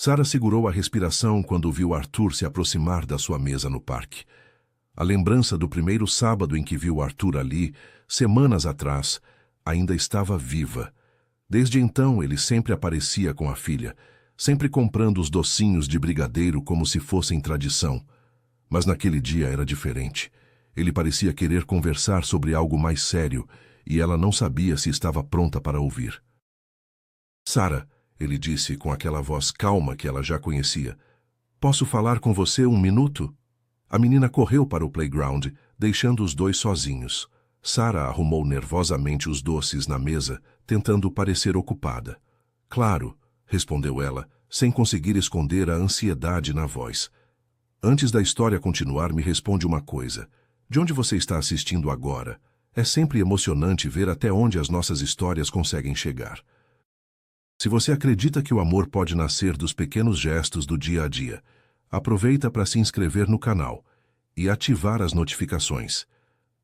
Sara segurou a respiração quando viu Arthur se aproximar da sua mesa no parque. A lembrança do primeiro sábado em que viu Arthur ali, semanas atrás, ainda estava viva. Desde então ele sempre aparecia com a filha, sempre comprando os docinhos de brigadeiro como se fossem tradição. Mas naquele dia era diferente. Ele parecia querer conversar sobre algo mais sério, e ela não sabia se estava pronta para ouvir. Sara, ele disse com aquela voz calma que ela já conhecia, posso falar com você um minuto? A menina correu para o playground, deixando os dois sozinhos. Sara arrumou nervosamente os doces na mesa, tentando parecer ocupada. Claro, respondeu ela, sem conseguir esconder a ansiedade na voz. Antes da história continuar, me responde uma coisa. De onde você está assistindo agora? É sempre emocionante ver até onde as nossas histórias conseguem chegar. Se você acredita que o amor pode nascer dos pequenos gestos do dia a dia, aproveita para se inscrever no canal e ativar as notificações.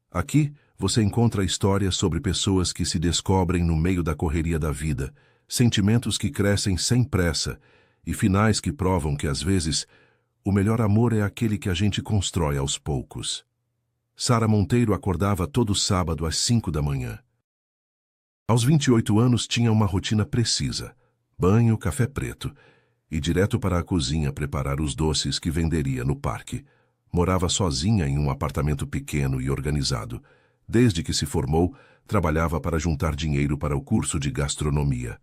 Aqui você encontra histórias sobre pessoas que se descobrem no meio da correria da vida, sentimentos que crescem sem pressa e finais que provam que, às vezes, o melhor amor é aquele que a gente constrói aos poucos. Sara Monteiro acordava todo sábado às 5 da manhã. Aos 28 anos tinha uma rotina precisa: banho, café preto, e direto para a cozinha preparar os doces que venderia no parque. Morava sozinha em um apartamento pequeno e organizado. Desde que se formou, trabalhava para juntar dinheiro para o curso de gastronomia.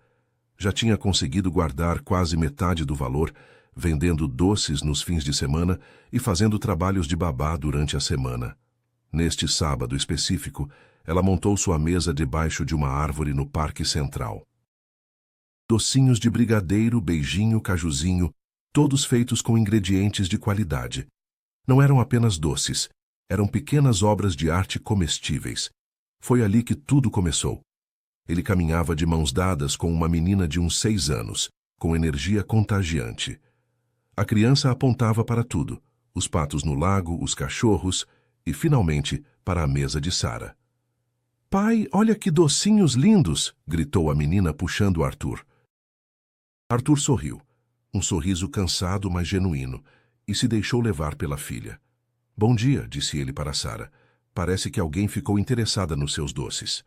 Já tinha conseguido guardar quase metade do valor, vendendo doces nos fins de semana e fazendo trabalhos de babá durante a semana. Neste sábado específico, ela montou sua mesa debaixo de uma árvore no Parque Central. Docinhos de brigadeiro, beijinho, cajuzinho, todos feitos com ingredientes de qualidade. Não eram apenas doces, eram pequenas obras de arte comestíveis. Foi ali que tudo começou. Ele caminhava de mãos dadas com uma menina de uns 6 anos, com energia contagiante. A criança apontava para tudo: os patos no lago, os cachorros e, finalmente, para a mesa de Sara. Pai, olha que docinhos lindos! Gritou a menina puxando Arthur. Arthur sorriu, um sorriso cansado, mas genuíno, e se deixou levar pela filha. Bom dia, disse ele para Sara. Parece que alguém ficou interessada nos seus doces.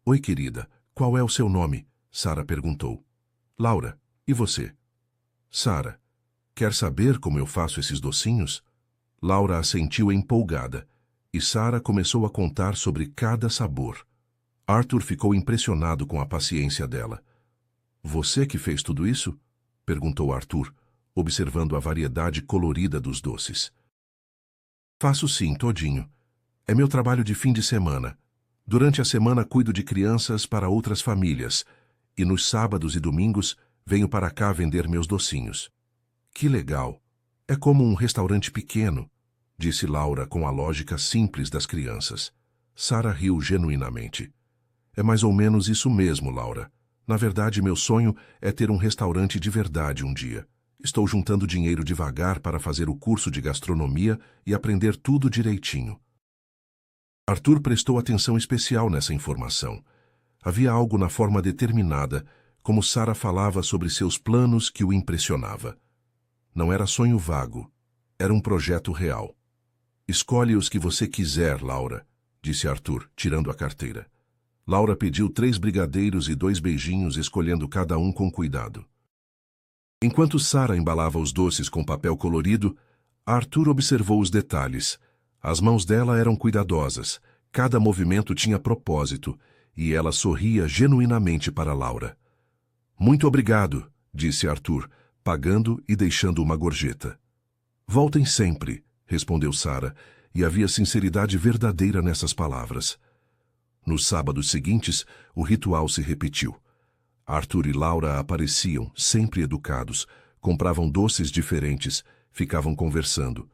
Oi, querida, qual é o seu nome? Sara perguntou. Laura, e você? Sara, quer saber como eu faço esses docinhos? Laura assentiu empolgada, e Sara começou a contar sobre cada sabor. Arthur ficou impressionado com a paciência dela. Você que fez tudo isso? Perguntou Arthur, observando a variedade colorida dos doces. Faço sim, todinho. É meu trabalho de fim de semana. Durante a semana cuido de crianças para outras famílias, e nos sábados e domingos venho para cá vender meus docinhos. Que legal! É como um restaurante pequeno, disse Laura com a lógica simples das crianças. Sara riu genuinamente. É mais ou menos isso mesmo, Laura. Na verdade, meu sonho é ter um restaurante de verdade um dia. Estou juntando dinheiro devagar para fazer o curso de gastronomia e aprender tudo direitinho. Arthur prestou atenção especial nessa informação. Havia algo na forma determinada, como Sara falava sobre seus planos, que o impressionava. Não era sonho vago, era um projeto real. Escolhe os que você quiser, Laura, disse Arthur, tirando a carteira. Laura pediu 3 brigadeiros e 2 beijinhos, escolhendo cada um com cuidado. Enquanto Sara embalava os doces com papel colorido, Arthur observou os detalhes. As mãos dela eram cuidadosas, cada movimento tinha propósito, e ela sorria genuinamente para Laura. Muito obrigado, disse Arthur, pagando e deixando uma gorjeta. Voltem sempre, respondeu Sara, e havia sinceridade verdadeira nessas palavras. Nos sábados seguintes, o ritual se repetiu. Arthur e Laura apareciam, sempre educados, compravam doces diferentes, ficavam conversando.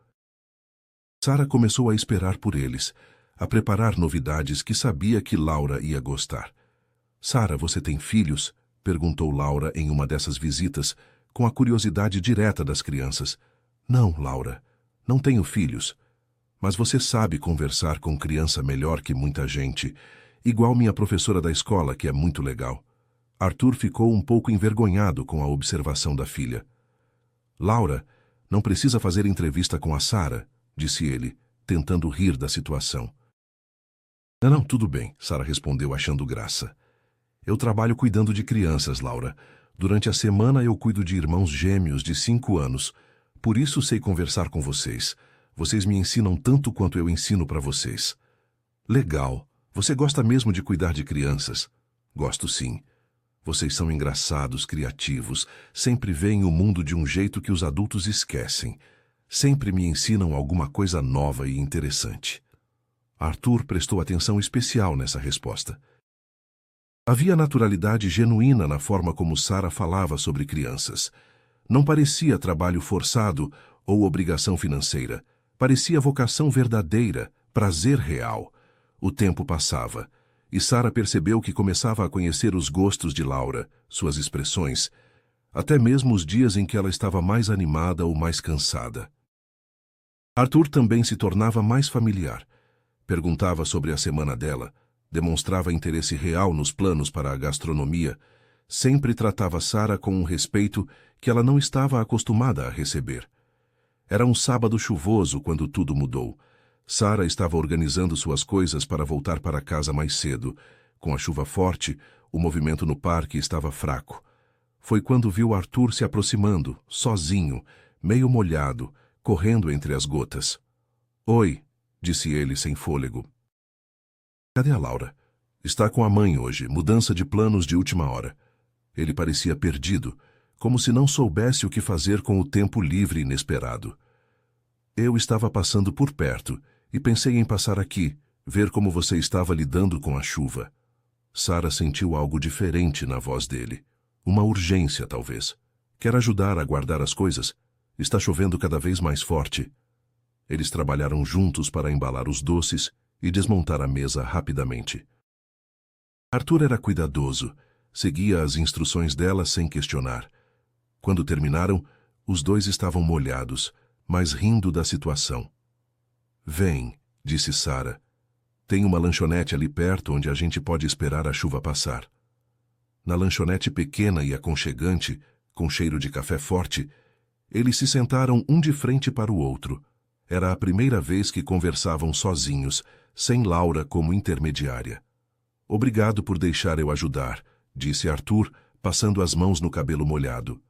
Sara começou a esperar por eles, a preparar novidades que sabia que Laura ia gostar. Sara, você tem filhos? Perguntou Laura em uma dessas visitas, com a curiosidade direta das crianças. Não, Laura, não tenho filhos. Mas você sabe conversar com criança melhor que muita gente, igual minha professora da escola, que é muito legal. Arthur ficou um pouco envergonhado com a observação da filha. Laura, não precisa fazer entrevista com a Sara, disse ele, tentando rir da situação. Não, tudo bem, Sara respondeu achando graça. Eu trabalho cuidando de crianças, Laura. Durante a semana eu cuido de irmãos gêmeos de 5 anos. Por isso sei conversar com vocês. Vocês me ensinam tanto quanto eu ensino para vocês. Legal. Você gosta mesmo de cuidar de crianças? Gosto sim. Vocês são engraçados, criativos, sempre veem o mundo de um jeito que os adultos esquecem. Sempre me ensinam alguma coisa nova e interessante. Arthur prestou atenção especial nessa resposta. Havia naturalidade genuína na forma como Sara falava sobre crianças. Não parecia trabalho forçado ou obrigação financeira. Parecia vocação verdadeira, prazer real. O tempo passava, e Sara percebeu que começava a conhecer os gostos de Laura, suas expressões, até mesmo os dias em que ela estava mais animada ou mais cansada. Arthur também se tornava mais familiar. Perguntava sobre a semana dela, demonstrava interesse real nos planos para a gastronomia, sempre tratava Sara com um respeito que ela não estava acostumada a receber. Era um sábado chuvoso quando tudo mudou. Sara estava organizando suas coisas para voltar para casa mais cedo. Com a chuva forte, o movimento no parque estava fraco. Foi quando viu Arthur se aproximando, sozinho, meio molhado, correndo entre as gotas. Oi, disse ele sem fôlego. Cadê a Laura? Está com a mãe hoje, mudança de planos de última hora. Ele parecia perdido, como se não soubesse o que fazer com o tempo livre inesperado. Eu estava passando por perto e pensei em passar aqui, ver como você estava lidando com a chuva. Sara sentiu algo diferente na voz dele. Uma urgência, talvez. Quer ajudar a guardar as coisas? Está chovendo cada vez mais forte. Eles trabalharam juntos para embalar os doces e desmontar a mesa rapidamente. Arthur era cuidadoso, seguia as instruções dela sem questionar. Quando terminaram, os dois estavam molhados, mas rindo da situação. Vem, disse Sara. Tem uma lanchonete ali perto onde a gente pode esperar a chuva passar. Na lanchonete pequena e aconchegante, com cheiro de café forte, eles se sentaram um de frente para o outro. Era a primeira vez que conversavam sozinhos, sem Laura como intermediária. Obrigado por deixar eu ajudar, disse Arthur, passando as mãos no cabelo molhado.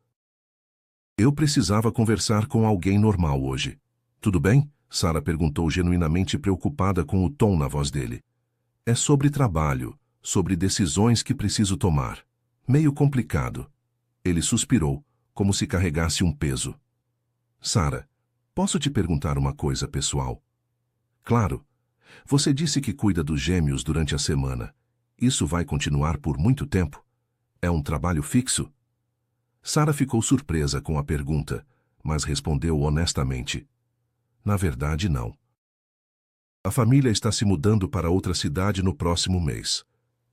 Eu precisava conversar com alguém normal hoje. Tudo bem? Sara perguntou genuinamente preocupada com o tom na voz dele. É sobre trabalho, sobre decisões que preciso tomar. Meio complicado. Ele suspirou, como se carregasse um peso. Sara, posso te perguntar uma coisa pessoal? Claro. Você disse que cuida dos gêmeos durante a semana. Isso vai continuar por muito tempo? É um trabalho fixo? Sara ficou surpresa com a pergunta, mas respondeu honestamente. Na verdade, não. A família está se mudando para outra cidade no próximo mês.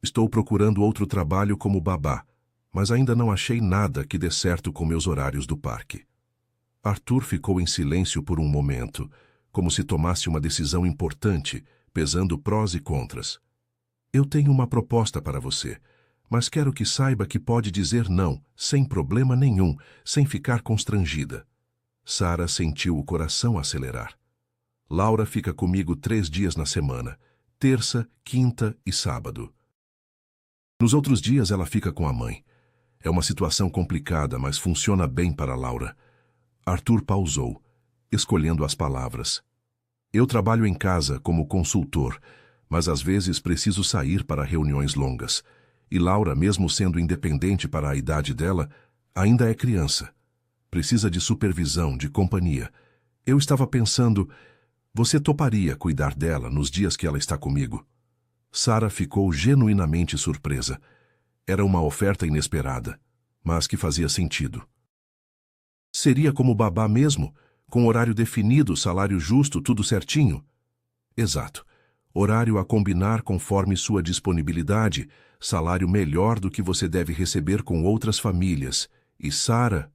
Estou procurando outro trabalho como babá, mas ainda não achei nada que dê certo com meus horários do parque. Arthur ficou em silêncio por um momento, como se tomasse uma decisão importante, pesando prós e contras. Eu tenho uma proposta para você, mas quero que saiba que pode dizer não, sem problema nenhum, sem ficar constrangida. Sara sentiu o coração acelerar. Laura fica comigo 3 dias na semana, terça, quinta e sábado. Nos outros dias ela fica com a mãe. É uma situação complicada, mas funciona bem para Laura. Arthur pausou, escolhendo as palavras. Eu trabalho em casa como consultor, mas às vezes preciso sair para reuniões longas. E Laura, mesmo sendo independente para a idade dela, ainda é criança. Precisa de supervisão, de companhia. Eu estava pensando, você toparia cuidar dela nos dias que ela está comigo? Sara ficou genuinamente surpresa. Era uma oferta inesperada, mas que fazia sentido. Seria como babá mesmo, com horário definido, salário justo, tudo certinho? Exato. Horário a combinar conforme sua disponibilidade, salário melhor do que você deve receber com outras famílias. E Sara...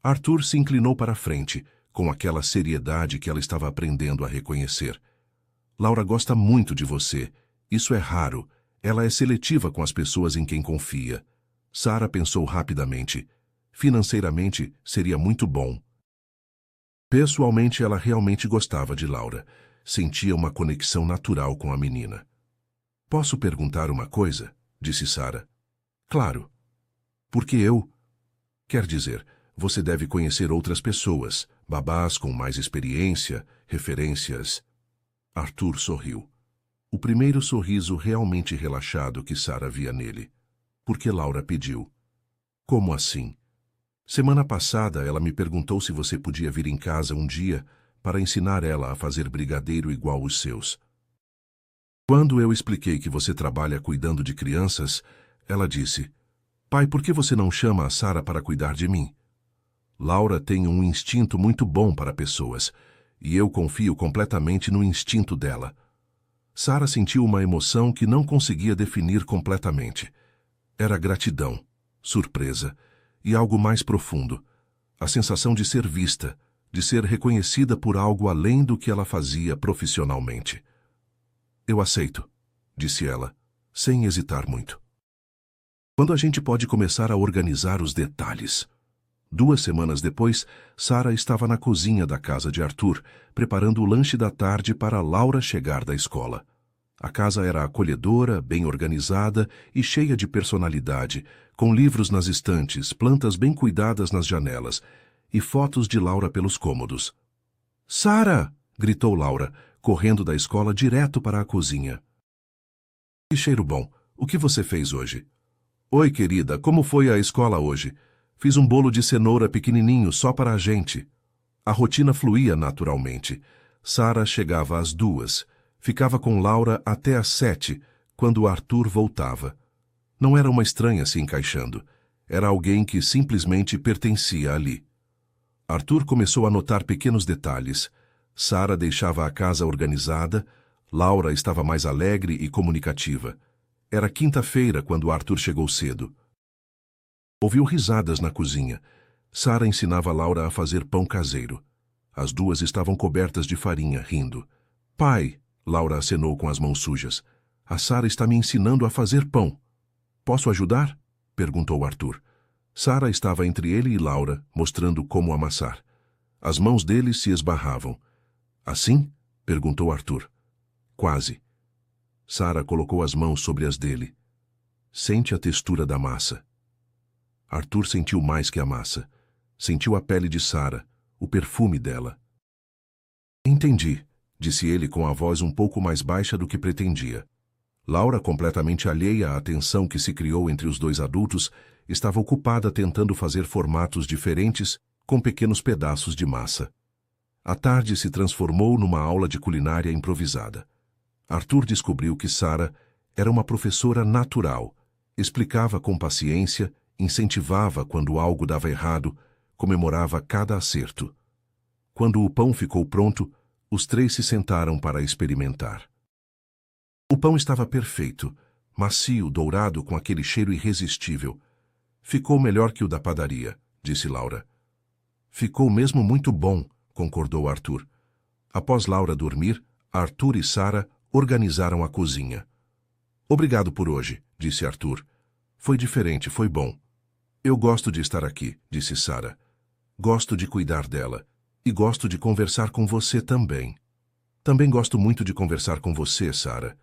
Arthur se inclinou para a frente, com aquela seriedade que ela estava aprendendo a reconhecer. Laura gosta muito de você. Isso é raro. Ela é seletiva com as pessoas em quem confia. Sara pensou rapidamente. Financeiramente, seria muito bom. Pessoalmente, ela realmente gostava de Laura. Sentia uma conexão natural com a menina. Posso perguntar uma coisa? Disse Sara. Claro. Porque eu... Quer dizer, você deve conhecer outras pessoas, babás com mais experiência, referências. Arthur sorriu. O primeiro sorriso realmente relaxado que Sara via nele. Porque Laura pediu. Como assim? Semana passada ela me perguntou se você podia vir em casa um dia para ensinar ela a fazer brigadeiro igual os seus. Quando eu expliquei que você trabalha cuidando de crianças, ela disse, pai, por que você não chama a Sara para cuidar de mim? Laura tem um instinto muito bom para pessoas, e eu confio completamente no instinto dela. Sara sentiu uma emoção que não conseguia definir completamente. Era gratidão, surpresa e algo mais profundo. A sensação de ser vista, de ser reconhecida por algo além do que ela fazia profissionalmente. Eu aceito, disse ela, sem hesitar muito. Quando a gente pode começar a organizar os detalhes? 2 semanas depois, Sara estava na cozinha da casa de Arthur, preparando o lanche da tarde para Laura chegar da escola. A casa era acolhedora, bem organizada e cheia de personalidade, com livros nas estantes, plantas bem cuidadas nas janelas e fotos de Laura pelos cômodos. Sara! Gritou Laura, correndo da escola direto para a cozinha. Que cheiro bom! O que você fez hoje? Oi, querida, como foi a escola hoje? Fiz um bolo de cenoura pequenininho só para a gente. A rotina fluía naturalmente. Sara chegava às 2, ficava com Laura até às 7, quando Arthur voltava. Não era uma estranha se encaixando. Era alguém que simplesmente pertencia ali. Arthur começou a notar pequenos detalhes. Sara deixava a casa organizada, Laura estava mais alegre e comunicativa. Era quinta-feira quando Arthur chegou cedo. Ouviu risadas na cozinha. Sara ensinava Laura a fazer pão caseiro. As duas estavam cobertas de farinha, rindo. Pai, Laura acenou com as mãos sujas. A Sara está me ensinando a fazer pão. Posso ajudar? Perguntou Arthur. Sara estava entre ele e Laura, mostrando como amassar. As mãos deles se esbarravam. Assim? Perguntou Arthur. Quase. Sara colocou as mãos sobre as dele. Sente a textura da massa. Arthur sentiu mais que a massa. Sentiu a pele de Sara, o perfume dela. Entendi, disse ele com a voz um pouco mais baixa do que pretendia. Laura, completamente alheia à tensão que se criou entre os dois adultos, estava ocupada tentando fazer formatos diferentes com pequenos pedaços de massa. A tarde se transformou numa aula de culinária improvisada. Arthur descobriu que Sara era uma professora natural, explicava com paciência, incentivava quando algo dava errado, comemorava cada acerto. Quando o pão ficou pronto, os 3 se sentaram para experimentar. O pão estava perfeito, macio, dourado com aquele cheiro irresistível. Ficou melhor que o da padaria, disse Laura. Ficou mesmo muito bom, concordou Arthur. Após Laura dormir, Arthur e Sara organizaram a cozinha. Obrigado por hoje, disse Arthur. Foi diferente, foi bom. Eu gosto de estar aqui, disse Sara. Gosto de cuidar dela. E gosto de conversar com você também. Também gosto muito de conversar com você, Sara.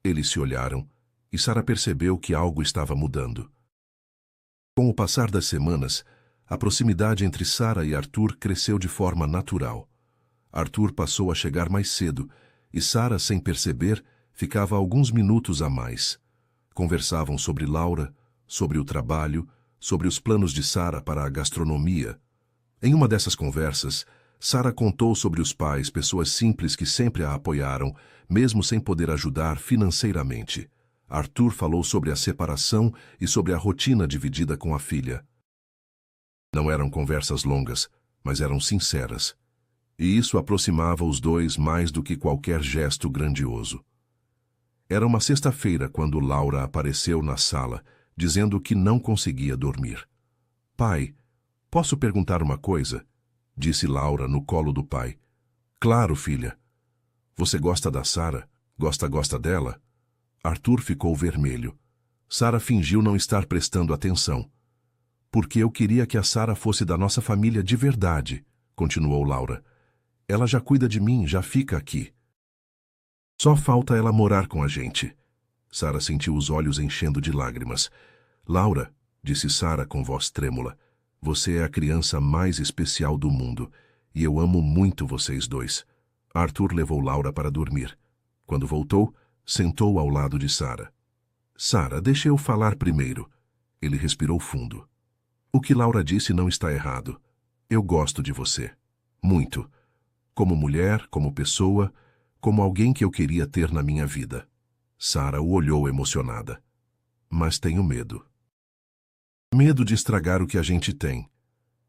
Eles se olharam, e Sara percebeu que algo estava mudando. Com o passar das semanas, a proximidade entre Sara e Arthur cresceu de forma natural. Arthur passou a chegar mais cedo, e Sara, sem perceber, ficava alguns minutos a mais. Conversavam sobre Laura, sobre o trabalho, sobre os planos de Sara para a gastronomia. Em uma dessas conversas, Sara contou sobre os pais, pessoas simples que sempre a apoiaram, mesmo sem poder ajudar financeiramente. Arthur falou sobre a separação e sobre a rotina dividida com a filha. Não eram conversas longas, mas eram sinceras. E isso aproximava os dois mais do que qualquer gesto grandioso. Era uma sexta-feira quando Laura apareceu na sala, dizendo que não conseguia dormir. Pai, posso perguntar uma coisa? Disse Laura no colo do pai. Claro, filha. Você gosta da Sara? Gosta dela? Arthur ficou vermelho. Sara fingiu não estar prestando atenção. Porque eu queria que a Sara fosse da nossa família de verdade, continuou Laura. Ela já cuida de mim, já fica aqui. Só falta ela morar com a gente. Sara sentiu os olhos enchendo de lágrimas. Laura, disse Sara com voz trêmula, você é a criança mais especial do mundo, e eu amo muito vocês dois. Arthur levou Laura para dormir. Quando voltou, sentou ao lado de Sara. Sara, deixa eu falar primeiro. Ele respirou fundo. O que Laura disse não está errado. Eu gosto de você. Muito. Como mulher, como pessoa, como alguém que eu queria ter na minha vida. Sara o olhou emocionada. Mas tenho medo. Medo de estragar o que a gente tem.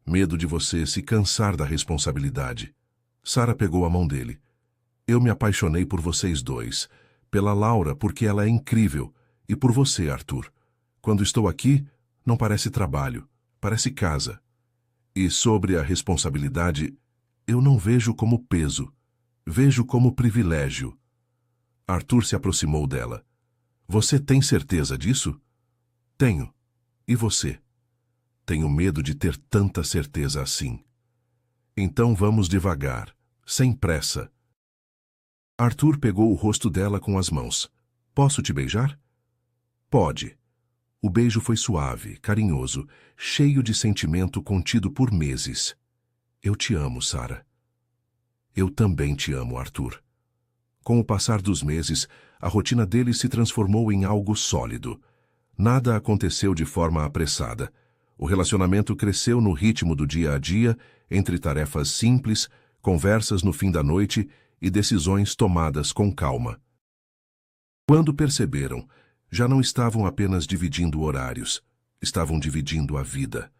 Medo de você se cansar da responsabilidade. Sara pegou a mão dele. Eu me apaixonei por vocês dois. Pela Laura, porque ela é incrível. E por você, Arthur. Quando estou aqui, não parece trabalho. Parece casa. E sobre a responsabilidade, eu não vejo como peso. Vejo como privilégio. Arthur se aproximou dela. Você tem certeza disso? Tenho. E você? Tenho medo de ter tanta certeza assim. Então vamos devagar, sem pressa. Arthur pegou o rosto dela com as mãos. Posso te beijar? Pode. O beijo foi suave, carinhoso, cheio de sentimento contido por meses. Eu te amo, Sara. Eu também te amo, Arthur. Com o passar dos meses, a rotina deles se transformou em algo sólido. Nada aconteceu de forma apressada. O relacionamento cresceu no ritmo do dia a dia, entre tarefas simples, conversas no fim da noite e decisões tomadas com calma. Quando perceberam, já não estavam apenas dividindo horários, estavam dividindo a vida.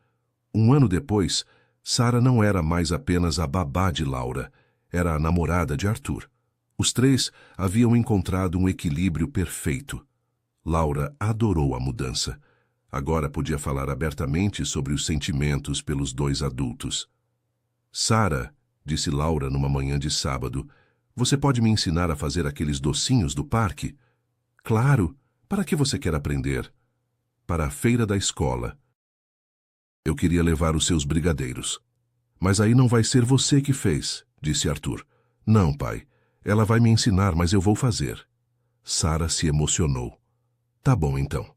Um ano depois, Sara não era mais apenas a babá de Laura, era a namorada de Arthur. Os três haviam encontrado um equilíbrio perfeito. Laura adorou a mudança. Agora podia falar abertamente sobre os sentimentos pelos dois adultos. Sara, disse Laura numa manhã de sábado, você pode me ensinar a fazer aqueles docinhos do parque? Claro. Para que você quer aprender? Para a feira da escola. Eu queria levar os seus brigadeiros. Mas aí não vai ser você que fez, disse Arthur. Não, pai. Ela vai me ensinar, mas eu vou fazer. Sara se emocionou. Tá bom, então.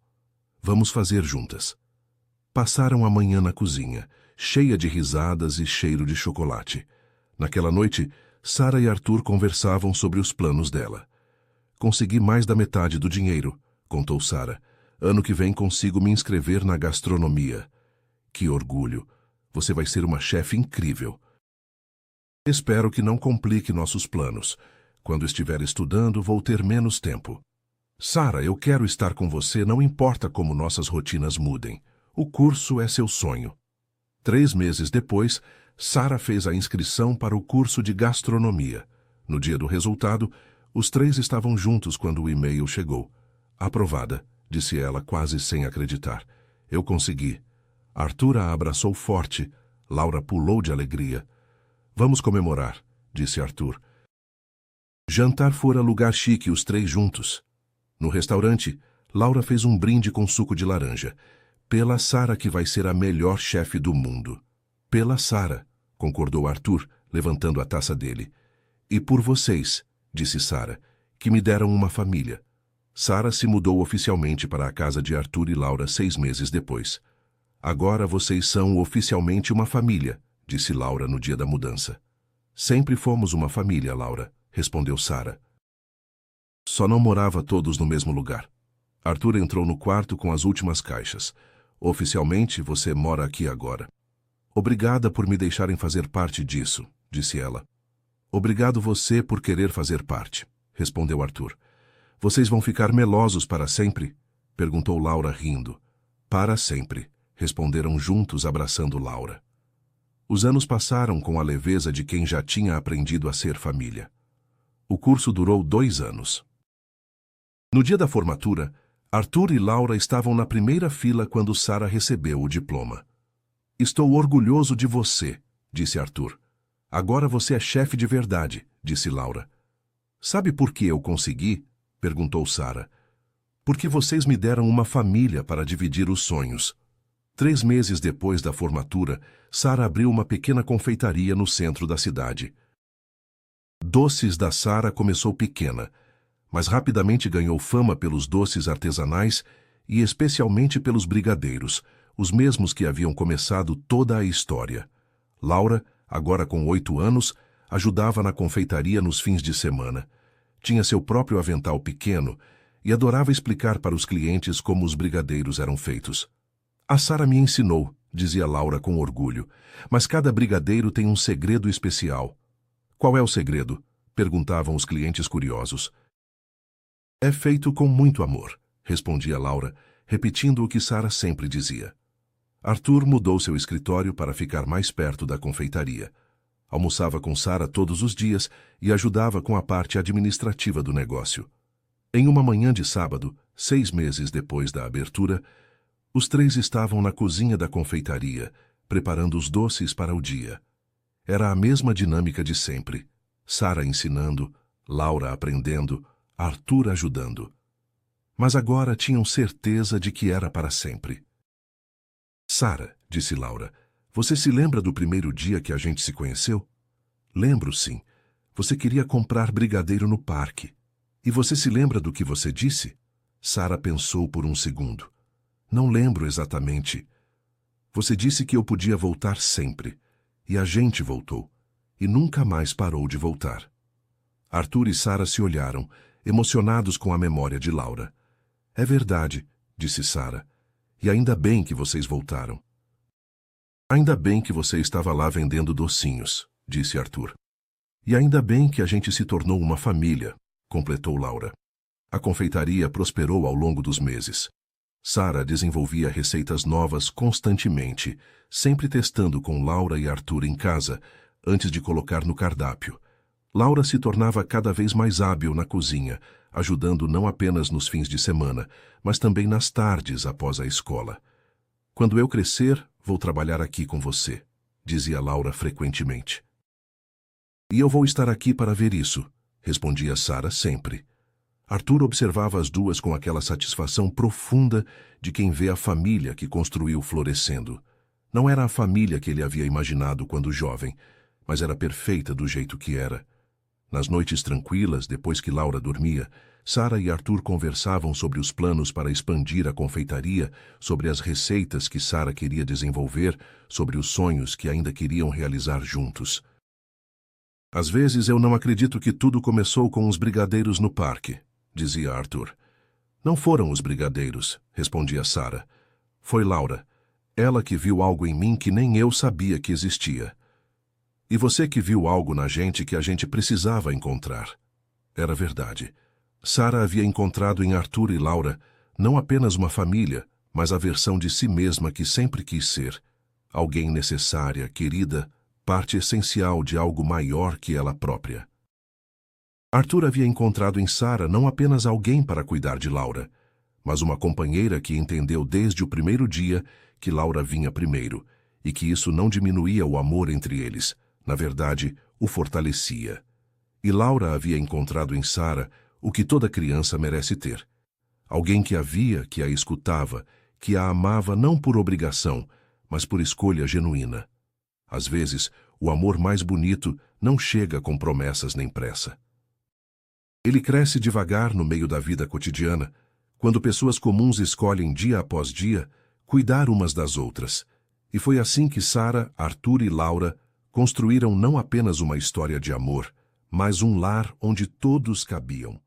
Vamos fazer juntas. Passaram a manhã na cozinha, cheia de risadas e cheiro de chocolate. Naquela noite, Sara e Arthur conversavam sobre os planos dela. Consegui mais da metade do dinheiro, contou Sara. Ano que vem consigo me inscrever na gastronomia. Que orgulho! Você vai ser uma chefe incrível. Espero que não complique nossos planos. Quando estiver estudando, vou ter menos tempo. Sara, eu quero estar com você, não importa como nossas rotinas mudem. O curso é seu sonho. 3 meses depois, Sara fez a inscrição para o curso de gastronomia. No dia do resultado, os três estavam juntos quando o e-mail chegou. Aprovada, disse ela quase sem acreditar. Eu consegui. Arthur a abraçou forte. Laura pulou de alegria. Vamos comemorar, disse Arthur. Jantar fora lugar chique, os três juntos. No restaurante, Laura fez um brinde com suco de laranja. Pela Sara, que vai ser a melhor chefe do mundo. Pela Sara, concordou Arthur, levantando a taça dele. E por vocês, disse Sara, que me deram uma família. Sara se mudou oficialmente para a casa de Arthur e Laura 6 meses depois. Agora vocês são oficialmente uma família, disse Laura no dia da mudança. Sempre fomos uma família, Laura, respondeu Sara. Só não morava todos no mesmo lugar. Arthur entrou no quarto com as últimas caixas. Oficialmente, você mora aqui agora. Obrigada por me deixarem fazer parte disso, disse ela. Obrigado você por querer fazer parte, respondeu Arthur. Vocês vão ficar melosos para sempre? Perguntou Laura rindo. Para sempre, responderam juntos abraçando Laura. Os anos passaram com a leveza de quem já tinha aprendido a ser família. O curso durou 2 anos. No dia da formatura, Arthur e Laura estavam na primeira fila quando Sara recebeu o diploma. Estou orgulhoso de você, disse Arthur. Agora você é chefe de verdade, disse Laura. Sabe por que eu consegui? Perguntou Sara. Porque vocês me deram uma família para dividir os sonhos. 3 meses depois da formatura, Sara abriu uma pequena confeitaria no centro da cidade. Doces da Sara começou pequena, mas rapidamente ganhou fama pelos doces artesanais e especialmente pelos brigadeiros, os mesmos que haviam começado toda a história. Laura, agora com 8 anos, ajudava na confeitaria nos fins de semana. Tinha seu próprio avental pequeno e adorava explicar para os clientes como os brigadeiros eram feitos. A Sara me ensinou, dizia Laura com orgulho, mas cada brigadeiro tem um segredo especial. Qual é o segredo? Perguntavam os clientes curiosos. É feito com muito amor, respondia Laura, repetindo o que Sara sempre dizia. Arthur mudou seu escritório para ficar mais perto da confeitaria. Almoçava com Sara todos os dias e ajudava com a parte administrativa do negócio. Em uma manhã de sábado, 6 meses depois da abertura, os 3 estavam na cozinha da confeitaria, preparando os doces para o dia. Era a mesma dinâmica de sempre. Sara ensinando, Laura aprendendo, Arthur ajudando. Mas agora tinham certeza de que era para sempre. Sara, disse Laura, você se lembra do primeiro dia que a gente se conheceu? Lembro, sim. Você queria comprar brigadeiro no parque. E você se lembra do que você disse? Sara pensou por um segundo. Não lembro exatamente. Você disse que eu podia voltar sempre. E a gente voltou. E nunca mais parou de voltar. Arthur e Sara se olharam, emocionados com a memória de Laura. É verdade, disse Sara. E ainda bem que vocês voltaram. Ainda bem que você estava lá vendendo docinhos, disse Arthur. E ainda bem que a gente se tornou uma família, completou Laura. A confeitaria prosperou ao longo dos meses. Sara desenvolvia receitas novas constantemente, sempre testando com Laura e Arthur em casa, antes de colocar no cardápio. Laura se tornava cada vez mais hábil na cozinha, ajudando não apenas nos fins de semana, mas também nas tardes após a escola. Quando eu crescer, vou trabalhar aqui com você, dizia Laura frequentemente. E eu vou estar aqui para ver isso, respondia Sara sempre. Arthur observava as duas com aquela satisfação profunda de quem vê a família que construiu florescendo. Não era a família que ele havia imaginado quando jovem, mas era perfeita do jeito que era. Nas noites tranquilas, depois que Laura dormia, Sara e Arthur conversavam sobre os planos para expandir a confeitaria, sobre as receitas que Sara queria desenvolver, sobre os sonhos que ainda queriam realizar juntos. Às vezes eu não acredito que tudo começou com os brigadeiros no parque, dizia Arthur. Não foram os brigadeiros, respondia Sara. Foi Laura. Ela que viu algo em mim que nem eu sabia que existia. E você que viu algo na gente que a gente precisava encontrar. Era verdade. Sara havia encontrado em Arthur e Laura não apenas uma família, mas a versão de si mesma que sempre quis ser. Alguém necessária, querida, parte essencial de algo maior que ela própria. Arthur havia encontrado em Sara não apenas alguém para cuidar de Laura, mas uma companheira que entendeu desde o primeiro dia que Laura vinha primeiro, e que isso não diminuía o amor entre eles, na verdade, o fortalecia. E Laura havia encontrado em Sara o que toda criança merece ter. Alguém que a via, que a escutava, que a amava não por obrigação, mas por escolha genuína. Às vezes, o amor mais bonito não chega com promessas nem pressa. Ele cresce devagar no meio da vida cotidiana, quando pessoas comuns escolhem dia após dia cuidar umas das outras. E foi assim que Sara, Arthur e Laura construíram não apenas uma história de amor, mas um lar onde todos cabiam.